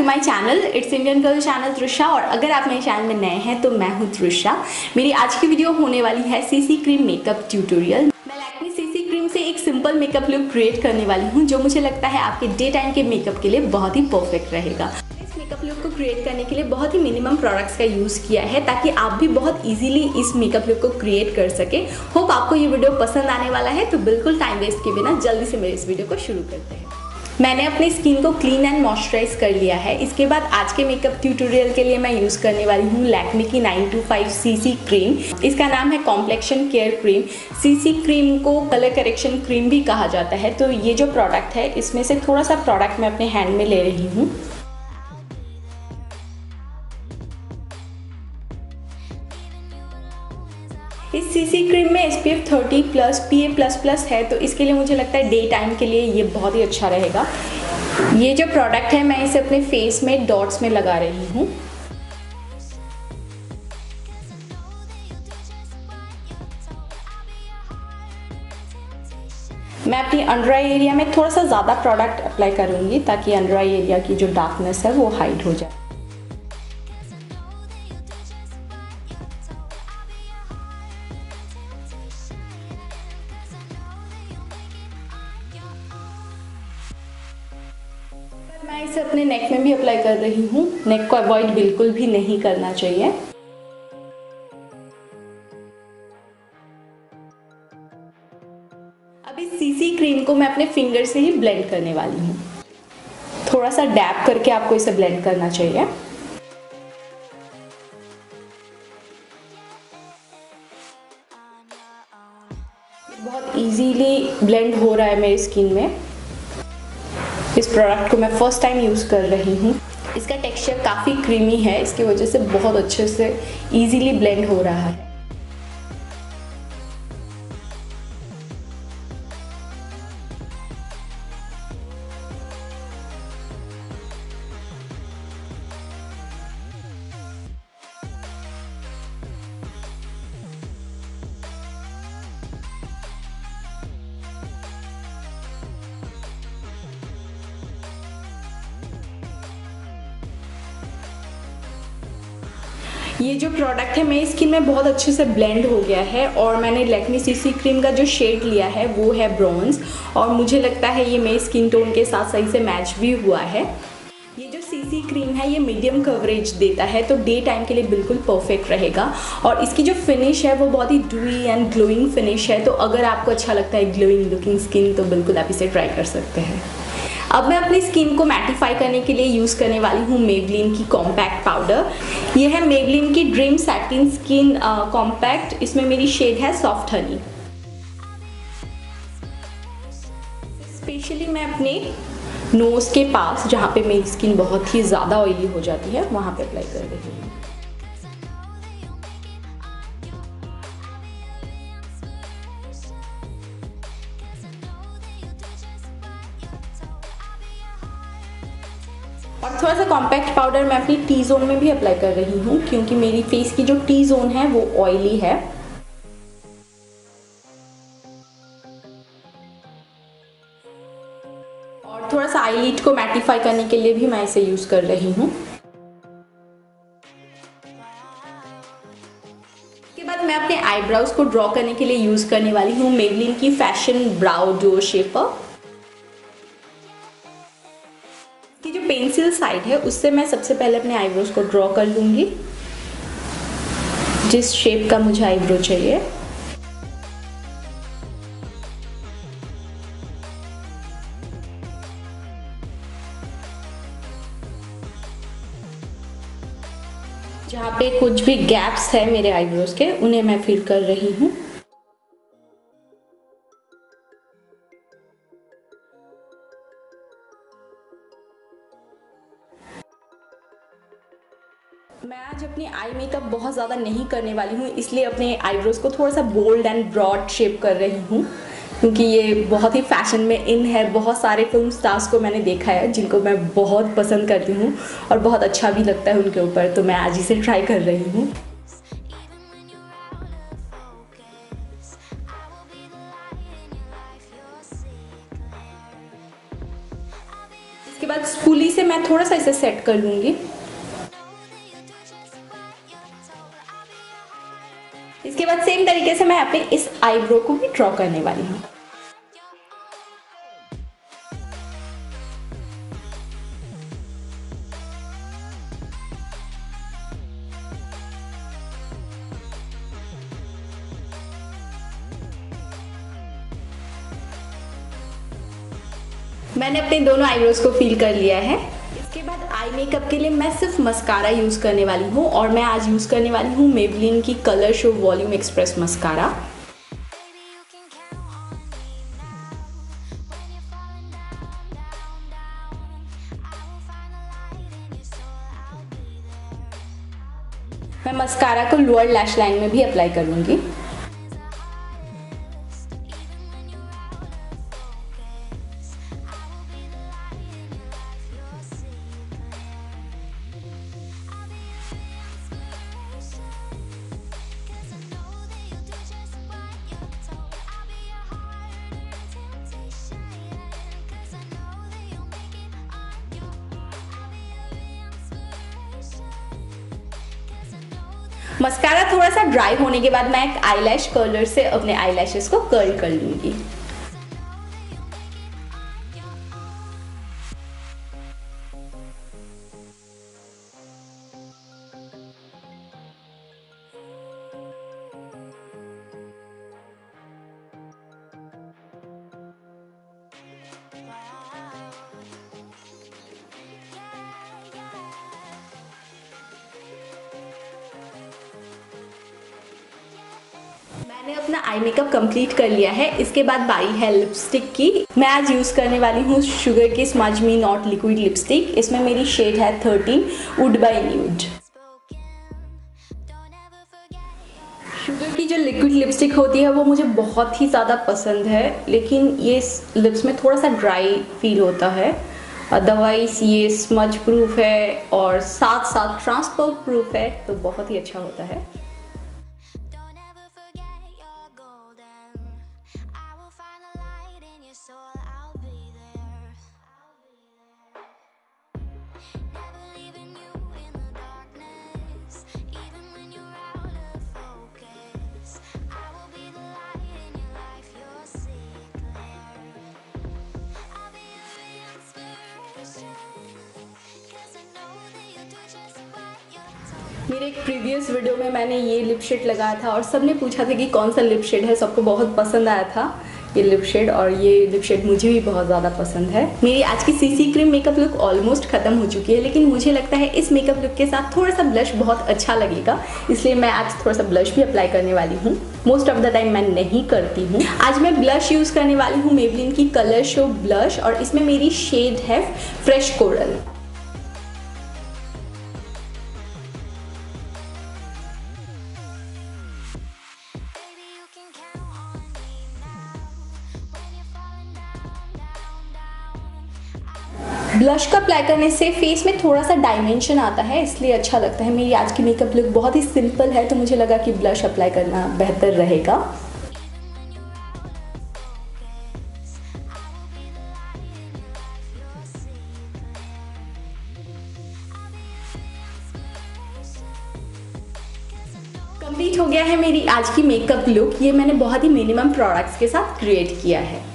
My channel. It's Indian girl channel Trisha. और अगर आप मेरे चैनल में नए हैं तो मैं हूँ तृषा। मेरी आज की वीडियो होने वाली है सीसी क्रीम मेकअप ट्यूटोरियल। मैं लैक्मे सीसी क्रीम से एक सिंपल मेकअप लुक क्रिएट करने वाली हूँ जो मुझे लगता है आपके डे टाइम के मेकअप के लिए बहुत ही परफेक्ट रहेगा। इस मेकअप लुक को क्रिएट करने के लिए बहुत ही मिनिमम प्रोडक्ट्स का यूज़ किया है ताकि आप भी बहुत इजीली इस मेकअप लुक को क्रिएट कर सके। होप आपको ये वीडियो पसंद आने वाला है, तो बिल्कुल टाइम वेस्ट किए बिना जल्दी से मेरे इस वीडियो को शुरू करते हैं। मैंने अपनी स्किन को क्लीन एंड मॉइस्चराइज कर लिया है। इसके बाद आज के मेकअप ट्यूटोरियल के लिए मैं यूज़ करने वाली हूँ लैक्मे की 925 सीसी क्रीम। इसका नाम है complexion care cream. CC cream को कलर करेक्शन क्रीम भी कहा जाता है। तो ये जो प्रोडक्ट है इसमें से थोड़ा सा प्रोडक्ट मैं अपने हैंड में ले रही हूँ। इस सीसी क्रीम में SPF 30+ PA++ है, तो इसके लिए मुझे लगता है डे टाइम के लिए ये बहुत ही अच्छा रहेगा। ये जो प्रोडक्ट है मैं इसे अपने फेस में डॉट्स में लगा रही हूँ। मैं अपनी अंडर आई एरिया में थोड़ा सा ज़्यादा प्रोडक्ट अप्लाई करूँगी ताकि अंडर आई एरिया की जो डार्कनेस है वो हाइड हो जाए। मैं इसे अपने नेक में भी अप्लाई कर रही हूँ। नेक को अवॉइड बिल्कुल भी नहीं करना चाहिए। अब इस सीसी क्रीम को मैं अपने फिंगर से ही ब्लेंड करने वाली हूँ। थोड़ा सा डैब करके आपको इसे ब्लेंड करना चाहिए। बहुत इजीली ब्लेंड हो रहा है मेरी स्किन में। इस प्रोडक्ट को मैं फर्स्ट टाइम यूज़ कर रही हूँ। इसका टेक्सचर काफ़ी क्रीमी है, इसकी वजह से बहुत अच्छे से इजीली ब्लेंड हो रहा है। ये जो प्रोडक्ट है मेरी स्किन में बहुत अच्छे से ब्लेंड हो गया है और मैंने लैक्मे सीसी क्रीम का जो शेड लिया है वो है ब्रॉन्ज, और मुझे लगता है ये मेरी स्किन टोन के साथ सही से मैच भी हुआ है। ये जो सीसी क्रीम है ये मीडियम कवरेज देता है, तो डे टाइम के लिए बिल्कुल परफेक्ट रहेगा। और इसकी जो फिनिश है वो बहुत ही ड्यूई एंड ग्लोइंग फिनिश है, तो अगर आपको अच्छा लगता है ग्लोइंग लुकिंग स्किन तो बिल्कुल आप इसे ट्राई कर सकते हैं। अब मैं अपनी स्किन को मैटिफाई करने के लिए यूज़ करने वाली हूँ मेबलिन की कॉम्पैक्ट पाउडर। ये है मेबलिन की ड्रीम सैटिन स्किन कॉम्पैक्ट। इसमें मेरी शेड है सॉफ्ट हनी। स्पेशली मैं अपने नोज़ के पास, जहाँ पे मेरी स्किन बहुत ही ज़्यादा ऑयली हो जाती है, वहाँ पे अप्लाई कर रही हूँ। और थोड़ा सा कॉम्पैक्ट पाउडर मैं अपनी टी जोन में भी अप्लाई कर रही हूँ क्योंकि मेरी फेस की जो टी जोन है वो ऑयली है। और थोड़ा सा आईलिड को मैटिफाई करने के लिए भी मैं इसे यूज कर रही हूँ। इसके बाद मैं अपने आईब्राउज को ड्रॉ करने के लिए यूज करने वाली हूँ मेबलिन की फैशन ब्राउ डो शेपर। की जो पेंसिल साइड है उससे मैं सबसे पहले अपने आईब्रोज को ड्रॉ कर लूंगी जिस शेप का मुझे आईब्रो चाहिए। जहाँ पे कुछ भी गैप्स है मेरे आईब्रोज के उन्हें मैं फिल कर रही हूँ। मैं आज अपनी आई मेकअप बहुत ज़्यादा नहीं करने वाली हूँ, इसलिए अपने आईब्रोज को थोड़ा सा बोल्ड एंड ब्रॉड शेप कर रही हूँ क्योंकि ये बहुत ही फैशन में इन है। बहुत सारे फिल्म स्टार्स को मैंने देखा है जिनको मैं बहुत पसंद करती हूँ और बहुत अच्छा भी लगता है उनके ऊपर, तो मैं आज इसे ट्राई कर रही हूँ। इसके बाद स्पूली से मैं थोड़ा सा इसे से सेट कर लूँगी। इसके बाद सेम तरीके से मैं अपने इस आईब्रो को भी ड्रॉ करने वाली हूँ। मैंने अपने दोनों आईब्रोज को फिल कर लिया है। इसके बाद आई मेकअप के लिए मैं सिर्फ मस्कारा यूज़ करने वाली हूँ और मैं आज यूज़ करने वाली हूँ मेबलिन की colour show volume express mascara. मैं मस्कारा को लोअर लैश लाइन में भी अप्लाई करूँगी। मस्कारा थोड़ा सा ड्राई होने के बाद मैं एक आईलैश कर्लर से अपने आईलैशेस को कर्ल कर लूंगी। मैंने अपना आई मेकअप कंप्लीट कर लिया है। इसके बाद बारी है लिपस्टिक की। मैं आज यूज़ करने वाली हूँ शुगर की smudge me not liquid lipstick. इसमें मेरी शेड है 13 वुड बाय न्यूड। शुगर की जो लिक्विड लिपस्टिक होती है वो मुझे बहुत ही ज़्यादा पसंद है, लेकिन ये लिप्स में थोड़ा सा ड्राई फील होता है। अदरवाइज ये स्मज प्रूफ है और साथ साथ ट्रांसफर प्रूफ है, तो बहुत ही अच्छा होता है। मेरे एक प्रीवियस वीडियो में मैंने ये लिप शेड लगाया था और सबने पूछा था कि कौन सा लिप शेड है। सबको बहुत पसंद आया था ये लिप शेड, और ये लिप शेड मुझे भी बहुत ज़्यादा पसंद है। मेरी आज की CC cream makeup look almost ख़त्म हो चुकी है, लेकिन मुझे लगता है इस मेकअप लुक के साथ थोड़ा सा ब्लश बहुत अच्छा लगेगा, इसलिए मैं आज थोड़ा सा ब्लश भी अप्लाई करने वाली हूँ। मोस्ट ऑफ द टाइम मैं नहीं करती हूँ। आज मैं ब्लश यूज़ करने वाली हूँ मेबलिन की कलर शो ब्लश, और इसमें मेरी शेड है फ्रेश कोरल। ब्लश का अप्लाई करने से फेस में थोड़ा सा डायमेंशन आता है, इसलिए अच्छा लगता है। मेरी आज की मेकअप लुक बहुत ही सिंपल है, तो मुझे लगा कि ब्लश अप्लाई करना बेहतर रहेगा। कंप्लीट हो गया है मेरी आज की मेकअप लुक। ये मैंने बहुत ही मिनिमम प्रोडक्ट्स के साथ क्रिएट किया है।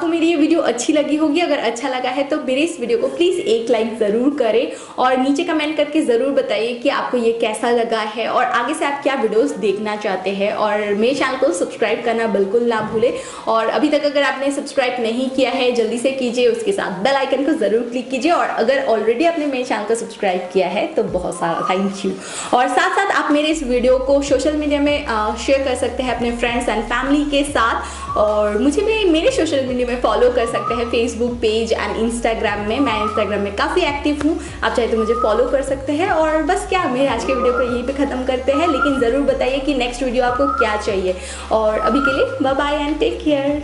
मेरी ये वीडियो अच्छी लगी होगी। अगर अच्छा लगा है तो मेरे इस वीडियो को प्लीज़ एक लाइक ज़रूर करें और नीचे कमेंट करके ज़रूर बताइए कि आपको ये कैसा लगा है और आगे से आप क्या वीडियोस देखना चाहते हैं। और मेरे चैनल को सब्सक्राइब करना बिल्कुल ना भूलें, और अभी तक अगर आपने सब्सक्राइब नहीं किया है जल्दी से कीजिए, उसके साथ बेल आइकन को ज़रूर क्लिक कीजिए। और अगर ऑलरेडी आपने मेरे चैनल को सब्सक्राइब किया है तो बहुत सारा थैंक यू। और साथ साथ आप मेरे इस वीडियो को सोशल मीडिया में शेयर कर सकते हैं अपने फ्रेंड्स एंड फैमिली के साथ, और मुझे भी मेरे सोशल मीडिया में फॉलो कर सकते सकते हैं फेसबुक पेज एंड इंस्टाग्राम में। मैं इंस्टाग्राम में काफ़ी एक्टिव हूँ, आप चाहे तो मुझे फॉलो कर सकते हैं। और बस क्या, मेरे आज के वीडियो को यहीं पे ख़त्म करते हैं, लेकिन ज़रूर बताइए कि नेक्स्ट वीडियो आपको क्या चाहिए। और अभी के लिए bye bye and take care.